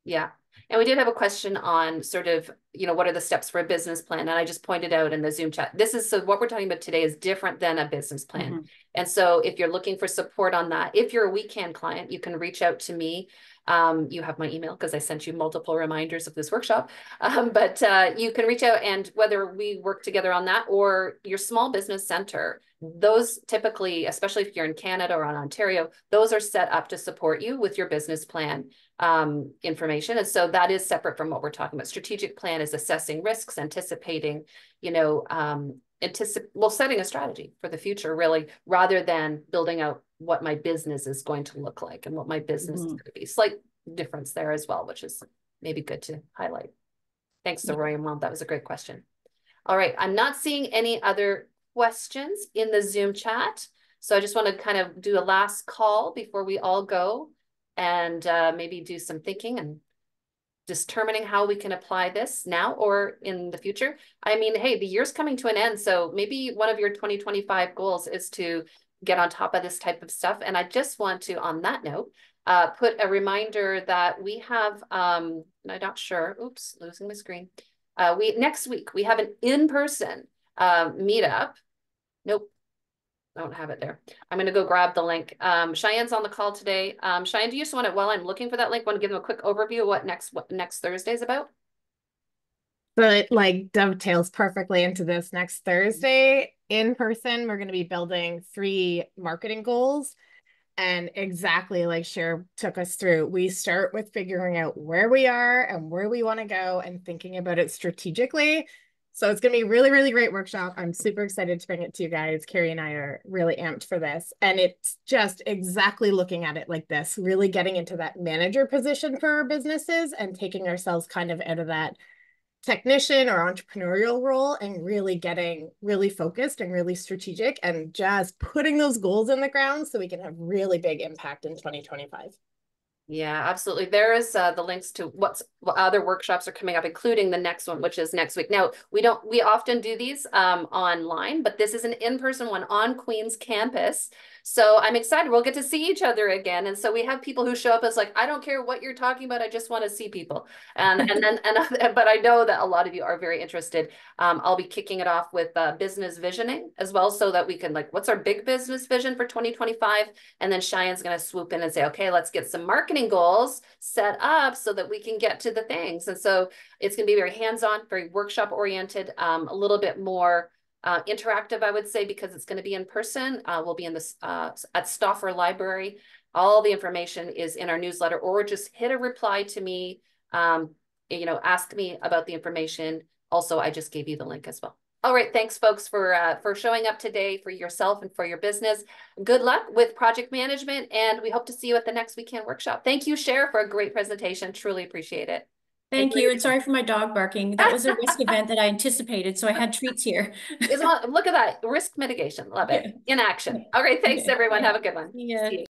Yeah. And we did have a question on sort of, what are the steps for a business plan? And I just pointed out in the Zoom chat, so what we're talking about today is different than a business plan. Mm-hmm. And so if you're looking for support on that, if you're a weekend client, you can reach out to me. You have my email because I sent you multiple reminders of this workshop. But you can reach out, and whether we work together on that or your small business center, those typically, especially if you're in Canada or on Ontario, those are set up to support you with your business plan information. And so that is separate from what we're talking about. Strategic plan is assessing risks, anticipating, setting a strategy for the future, really, rather than building out what my business is going to look like and what my business is going to be. Slight difference there as well, which is maybe good to highlight. Thanks, Soraya Mom. That was a great question. All right, I'm not seeing any other questions in the Zoom chat. So I just want to kind of do a last call before we all go and maybe do some thinking and determining how we can apply this now or in the future. I mean, hey, the year's coming to an end. So maybe one of your 2025 goals is to get on top of this type of stuff. And I just want to, on that note, put a reminder that we have, I'm not sure, oops, losing my screen. Next week, we have an in-person meetup. Nope, I don't have it there. I'm going to go grab the link. Cheyenne's on the call today. Cheyenne, do you just want to, while I'm looking for that link, want to give them a quick overview of what next Thursday is about? So it like dovetails perfectly into this next Thursday. In person, we're going to be building 3 marketing goals. And exactly like Cher took us through, we start with figuring out where we are and where we want to go and thinking about it strategically. So it's going to be a really, really great workshop. I'm super excited to bring it to you guys. Carrie and I are really amped for this. And it's just exactly looking at it like this, really getting into that manager position for our businesses and taking ourselves kind of out of that technician or entrepreneurial role and really getting really focused and really strategic and just putting those goals in the ground so we can have really big impact in 2025. Yeah, absolutely. There is the links to what other workshops are coming up, including the next one, which is next week. Now, we often do these online, but this is an in-person one on Queen's campus. So I'm excited. We'll get to see each other again. And so we have people who show up as like, I don't care what you're talking about. I just want to see people. But I know that a lot of you are very interested. I'll be kicking it off with business visioning as well, so that we can like, what's our big business vision for 2025? And then Cheyenne's going to swoop in and say, okay, let's get some marketing goals set up so that we can get to the things. And so it's going to be very hands-on, very workshop oriented, a little bit more interactive, I would say, because it's going to be in person. We'll be in this at Stauffer Library. All the information is in our newsletter, or just hit a reply to me, ask me about the information. Also, I just gave you the link as well. All right, thanks folks for showing up today, for yourself and for your business. Good luck with project management, and we hope to see you at the next weekend workshop. Thank you, Cher, for a great presentation. Truly appreciate it. Thank you, and sorry for my dog barking. That was a risk event that I anticipated, so I had treats here. Look at that, risk mitigation. Love it. In action. All right, thanks everyone. Have a good one. Yeah. See you.